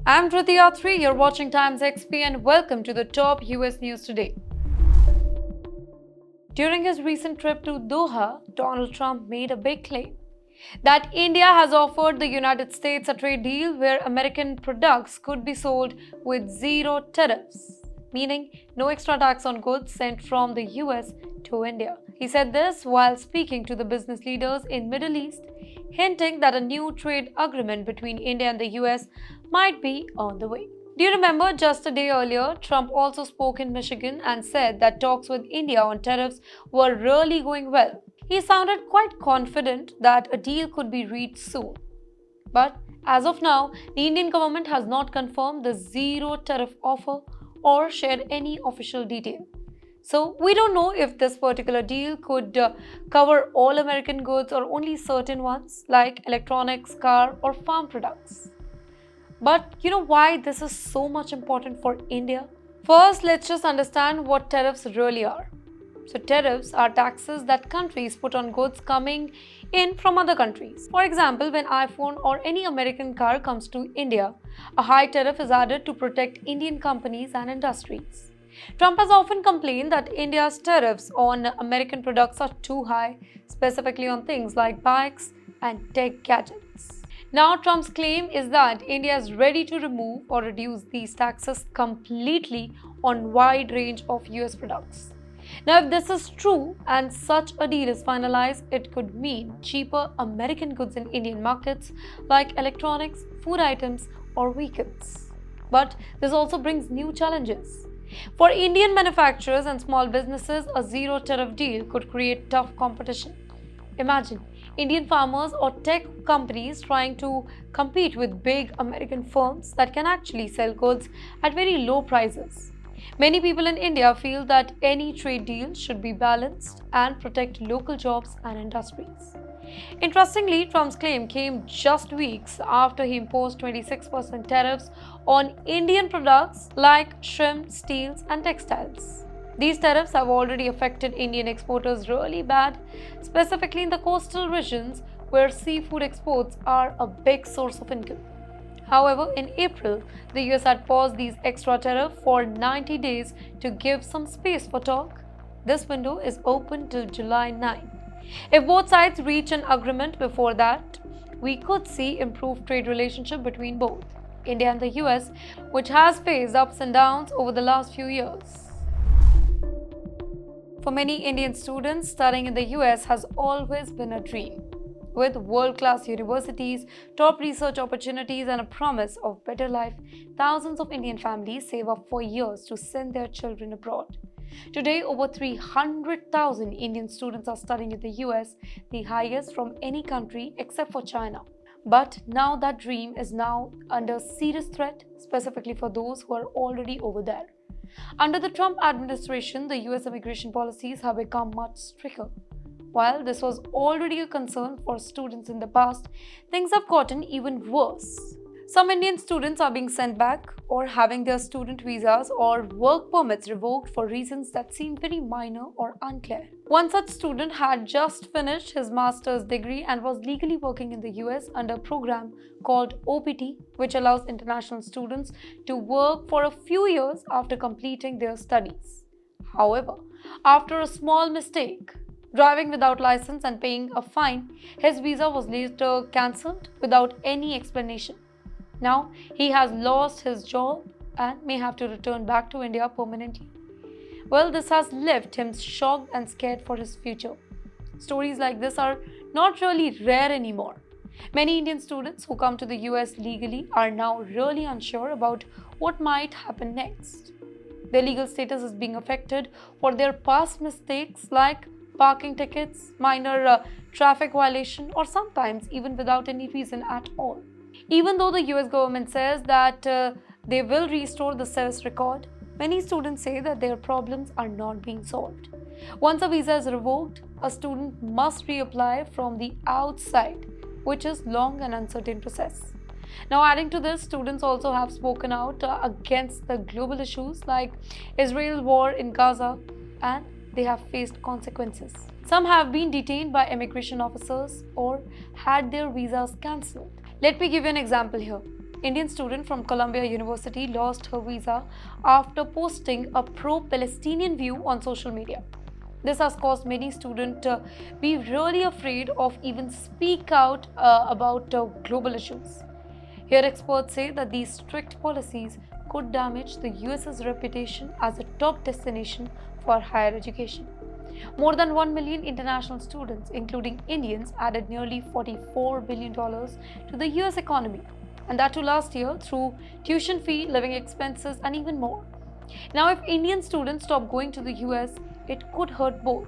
I'm Trithiyatri, you're watching Times XP and welcome to the top US news today. During his recent trip to Doha, Donald Trump made a big claim that India has offered the United States a trade deal where American products could be sold with zero tariffs, meaning no extra tax on goods sent from the US to India. He said this while speaking to the business leaders in Middle East, hinting that a new trade agreement between India and the US might be on the way. Do you remember just a day earlier, Trump also spoke in Michigan and said that talks with India on tariffs were really going well. He sounded quite confident that a deal could be reached soon. But as of now, the Indian government has not confirmed the zero tariff offer or shared any official detail. So we don't know if this particular deal could cover all American goods or only certain ones like electronics, car, or farm products. But you know why this is so much important for India? First, let's just understand what tariffs really are. So, tariffs are taxes that countries put on goods coming in from other countries. For example, when iPhone or any American car comes to India, a high tariff is added to protect Indian companies and industries. Trump has often complained that India's tariffs on American products are too high, specifically on things like bikes and tech gadgets. Now, Trump's claim is that India is ready to remove or reduce these taxes completely on wide range of US products. Now, if this is true and such a deal is finalized, it could mean cheaper American goods in Indian markets like electronics, food items, or vehicles. But this also brings new challenges. For Indian manufacturers and small businesses, a zero tariff deal could create tough competition. Imagine Indian farmers or tech companies trying to compete with big American firms that can actually sell goods at very low prices. Many people in India feel that any trade deal should be balanced and protect local jobs and industries. Interestingly, Trump's claim came just weeks after he imposed 26% tariffs on Indian products like shrimp, steels, and textiles. These tariffs have already affected Indian exporters really bad, specifically in the coastal regions where seafood exports are a big source of income. However, in April, the US had paused these extra tariffs for 90 days to give some space for talk. This window is open till July 9. If both sides reach an agreement before that, we could see improved trade relationship between both India and the US, which has faced ups and downs over the last few years. For many Indian students, studying in the US has always been a dream. With world-class universities, top research opportunities, and a promise of better life, thousands of Indian families save up for years to send their children abroad. Today, over 300,000 Indian students are studying in the US, the highest from any country except for China. But now that dream is now under serious threat, specifically for those who are already over there. Under the Trump administration, the US immigration policies have become much stricter. While this was already a concern for students in the past, things have gotten even worse. Some Indian students are being sent back or having their student visas or work permits revoked for reasons that seem very minor or unclear. One such student had just finished his master's degree and was legally working in the US under a program called OPT, which allows international students to work for a few years after completing their studies. However, after a small mistake, driving without license and paying a fine, his visa was later cancelled without any explanation. Now he has lost his job and may have to return back to India permanently. Well, this has left him shocked and scared for his future. Stories like this are not really rare anymore. Many Indian students who come to the US legally are now really unsure about what might happen next. Their legal status is being affected for their past mistakes like parking tickets, minor traffic violation, or sometimes even without any reason at all. Even though the US government says that they will restore the service record, many students say that their problems are not being solved. Once a visa is revoked, a student must reapply from the outside, which is long and uncertain process. Now, adding to this, students also have spoken out against the global issues like Israel war in Gaza, and they have faced consequences. Some have been detained by immigration officers or had their visas cancelled. Let me give you an example here. Indian student from Columbia University lost her visa after posting a pro-Palestinian view on social media. This has caused many students to be really afraid of even speak out about global issues. Here, experts say that these strict policies could damage the US's reputation as a top destination for higher education. More than 1 million international students, including Indians, added nearly $44 billion to the US economy, and that too last year through tuition fee, living expenses, and even more. Now, if Indian students stop going to the US, it could hurt both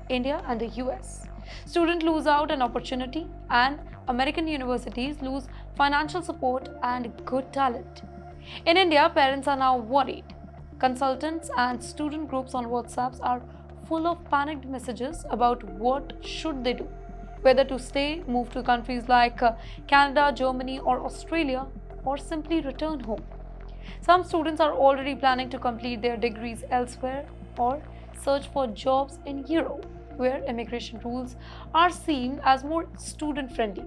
India and the US. Students lose out on opportunity, and American universities lose financial support and good talent. In India, parents are now worried. Consultants and student groups on WhatsApps are full of panicked messages about what should they do, whether to stay, move to countries like Canada, Germany, or Australia, or simply return home. Some students are already planning to complete their degrees elsewhere or search for jobs in Europe, where immigration rules are seen as more student friendly.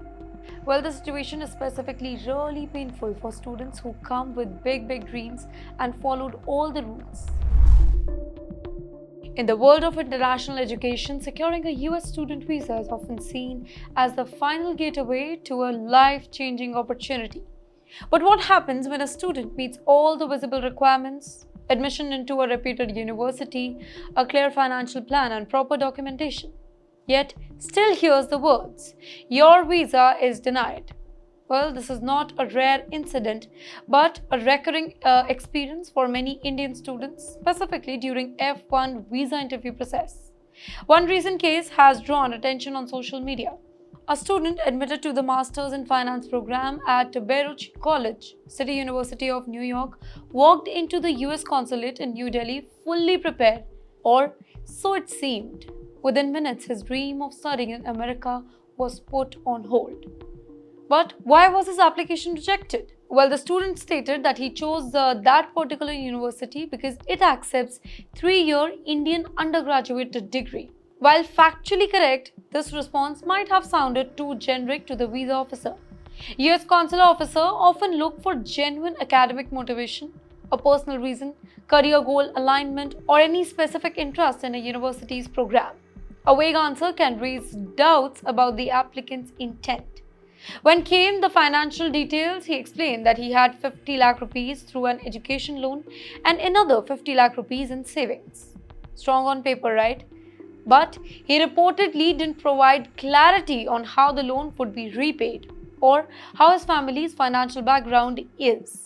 Well, the situation is specifically really painful for students who come with big dreams and followed all the rules. In the world of international education, securing a US student visa is often seen as the final gateway to a life changing opportunity. But what happens when a student meets all the visible requirements? Admission into a reputed university, a clear financial plan, and proper documentation. Yet, still hears the words, "Your visa is denied." Well, this is not a rare incident, but a recurring experience for many Indian students, specifically during F1 visa interview process. One recent case has drawn attention on social media. A student admitted to the Masters in Finance program at Baruch College, City University of New York, walked into the US consulate in New Delhi fully prepared, or so it seemed. Within minutes, his dream of studying in America was put on hold. But why was his application rejected? Well, the student stated that he chose that particular university because it accepts 3-year Indian undergraduate degree. While factually correct, this response might have sounded too generic to the visa officer. US consular officers often look for genuine academic motivation, a personal reason, career goal alignment, or any specific interest in a university's program. A vague answer can raise doubts about the applicant's intent. When came the financial details, he explained that he had 50 lakh rupees through an education loan and another 50 lakh rupees in savings. Strong on paper, right? But he reportedly didn't provide clarity on how the loan would be repaid or how his family's financial background is.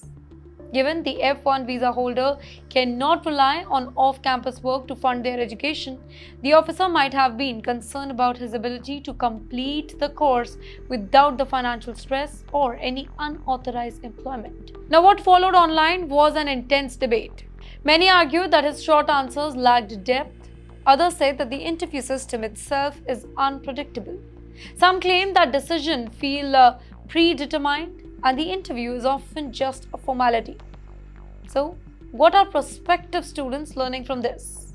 Given the F1 visa holder cannot rely on off-campus work to fund their education, the officer might have been concerned about his ability to complete the course without the financial stress or any unauthorized employment. Now, what followed online was an intense debate. Many argued that his short answers lacked depth. Others said that the interview system itself is unpredictable. Some claim that decisions feel predetermined and the interview is often just a formality. So, what are prospective students learning from this?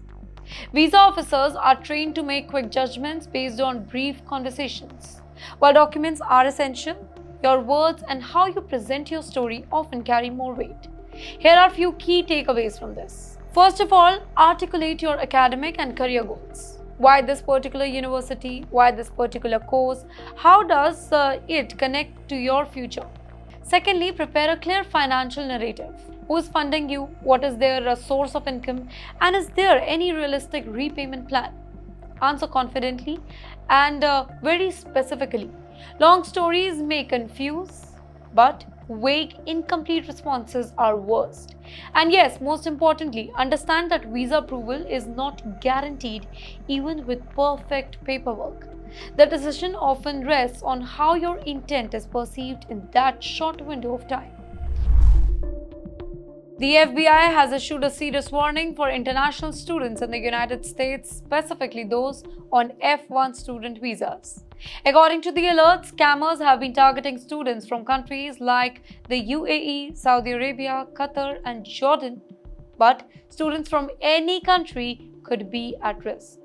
Visa officers are trained to make quick judgments based on brief conversations. While documents are essential, your words and how you present your story often carry more weight. Here are a few key takeaways from this. First of all, articulate your academic and career goals. Why this particular university? Why this particular course? How does it connect to your future? Secondly, prepare a clear financial narrative. Who is funding you? What is their source of income? And is there any realistic repayment plan? Answer confidently and very specifically. Long stories may confuse, but vague, incomplete responses are worst. And yes, most importantly, understand that visa approval is not guaranteed even with perfect paperwork. The decision often rests on how your intent is perceived in that short window of time. The FBI has issued a serious warning for international students in the United States, specifically those on F1 student visas. According to the alert, scammers have been targeting students from countries like the UAE, Saudi Arabia, Qatar, and Jordan. But students from any country could be at risk.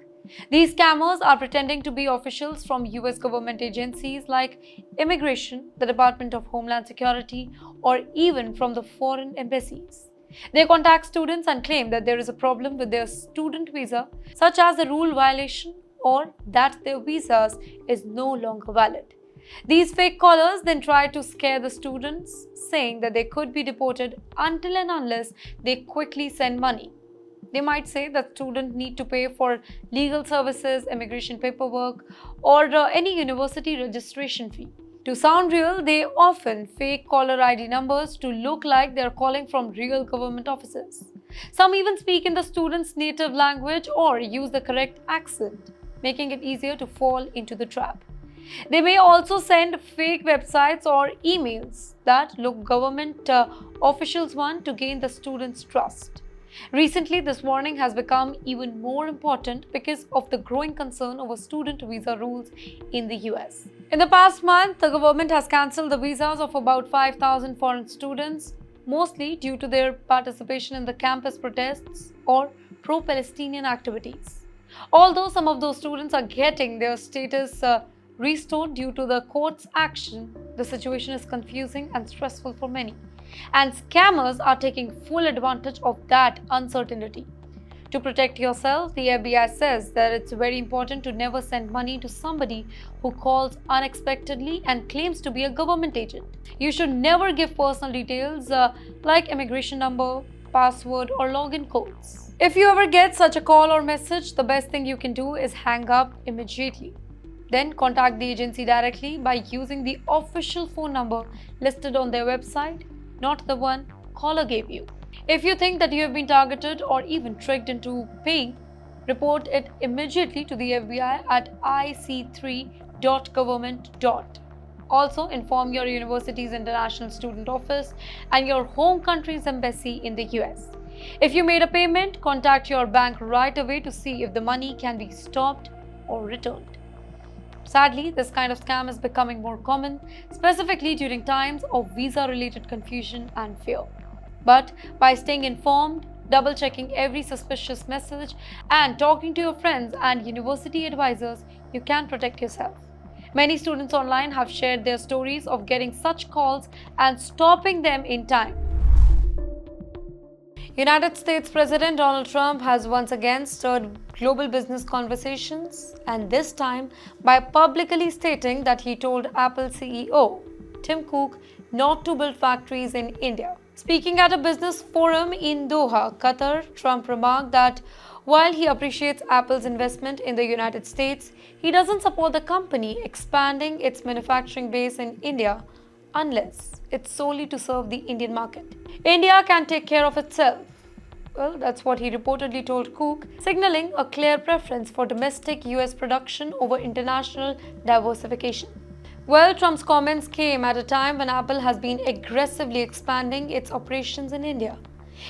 These scammers are pretending to be officials from US government agencies like Immigration, the Department of Homeland Security, or even from the foreign embassies. They contact students and claim that there is a problem with their student visa, such as a rule violation or that their visas is no longer valid. These fake callers then try to scare the students, saying that they could be deported until and unless they quickly send money. They might say that students need to pay for legal services, immigration paperwork, or any university registration fee. To sound real, they often fake caller ID numbers to look like they are calling from real government offices. Some even speak in the student's native language or use the correct accent, making it easier to fall into the trap. They may also send fake websites or emails that look government officials want to gain the students' trust. Recently, this warning has become even more important because of the growing concern over student visa rules in the US. In the past month, the government has cancelled the visas of about 5,000 foreign students, mostly due to their participation in the campus protests or pro-Palestinian activities. Although some of those students are getting their status restored due to the court's action, the situation is confusing and stressful for many. And scammers are taking full advantage of that uncertainty. To protect yourself, the FBI says that it's very important to never send money to somebody who calls unexpectedly and claims to be a government agent. You should never give personal details like immigration number, password, or login codes. If you ever get such a call or message, the best thing you can do is hang up immediately. Then contact the agency directly by using the official phone number listed on their website, not the one caller gave you. If you think that you have been targeted or even tricked into paying, report it immediately to the FBI at ic3.government. Also, inform your university's international student office and your home country's embassy in the US. If you made a payment, contact your bank right away to see if the money can be stopped or returned. Sadly, this kind of scam is becoming more common, specifically during times of visa-related confusion and fear. But by staying informed, double-checking every suspicious message, and talking to your friends and university advisors, you can protect yourself. Many students online have shared their stories of getting such calls and stopping them in time. United States President Donald Trump has once again stirred global business conversations, and this time by publicly stating that he told Apple CEO Tim Cook not to build factories in India. Speaking at a business forum in Doha, Qatar, Trump remarked that while he appreciates Apple's investment in the United States, he doesn't support the company expanding its manufacturing base in India unless it's solely to serve the Indian market. India can take care of itself. Well, that's what he reportedly told Cook, signaling a clear preference for domestic US production over international diversification. Well, Trump's comments came at a time when Apple has been aggressively expanding its operations in India.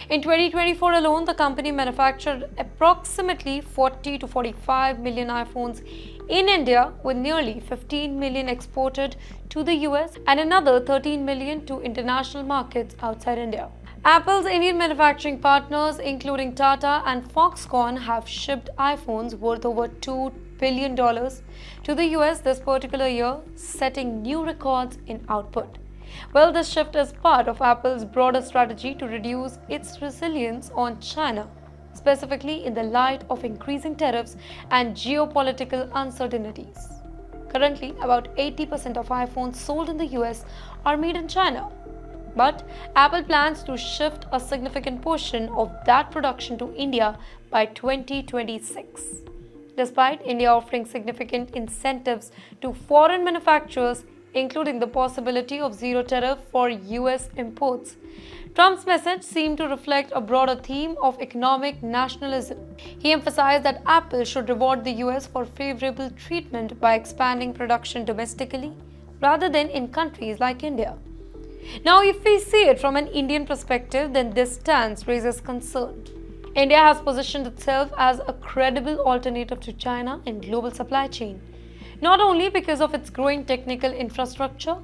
In 2024 alone, the company manufactured approximately 40 to 45 million iPhones in India, with nearly 15 million exported to the US and another 13 million to international markets outside India. Apple's Indian manufacturing partners, including Tata and Foxconn, have shipped iPhones worth over $2 billion to the US this particular year, setting new records in output. Well, this shift is part of Apple's broader strategy to reduce its reliance on China, specifically in the light of increasing tariffs and geopolitical uncertainties. Currently, about 80% of iPhones sold in the US are made in China. But Apple plans to shift a significant portion of that production to India by 2026. Despite India offering significant incentives to foreign manufacturers, including the possibility of zero tariff for US imports, Trump's message seemed to reflect a broader theme of economic nationalism. He emphasized that Apple should reward the US for favorable treatment by expanding production domestically rather than in countries like India. Now, if we see it from an Indian perspective, then this stance raises concern. India has positioned itself as a credible alternative to China in global supply chain, not only because of its growing technical infrastructure,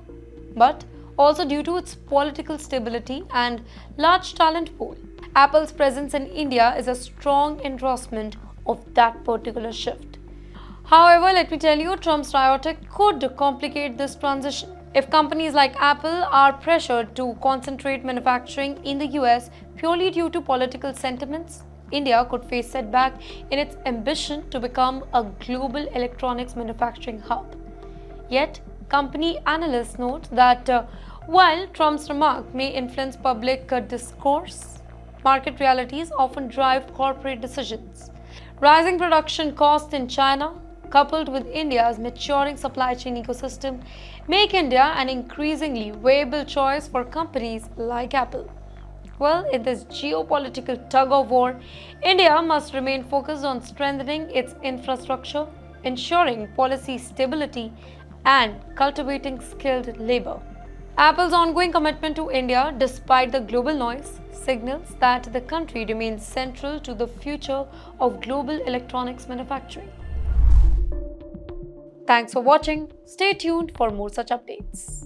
but also due to its political stability and large talent pool. Apple's presence in India is a strong endorsement of that particular shift. However, let me tell you, Trump's rhetoric could complicate this transition. If companies like Apple are pressured to concentrate manufacturing in the US purely due to political sentiments, India could face setback in its ambition to become a global electronics manufacturing hub. Yet, company analysts note that while Trump's remark may influence public discourse, market realities often drive corporate decisions. Rising production costs in China, coupled with India's maturing supply chain ecosystem, make India an increasingly viable choice for companies like Apple. Well, in this geopolitical tug of war, India must remain focused on strengthening its infrastructure, ensuring policy stability, and cultivating skilled labor. Apple's ongoing commitment to India, despite the global noise, signals that the country remains central to the future of global electronics manufacturing. Thanks for watching. Stay tuned for more such updates.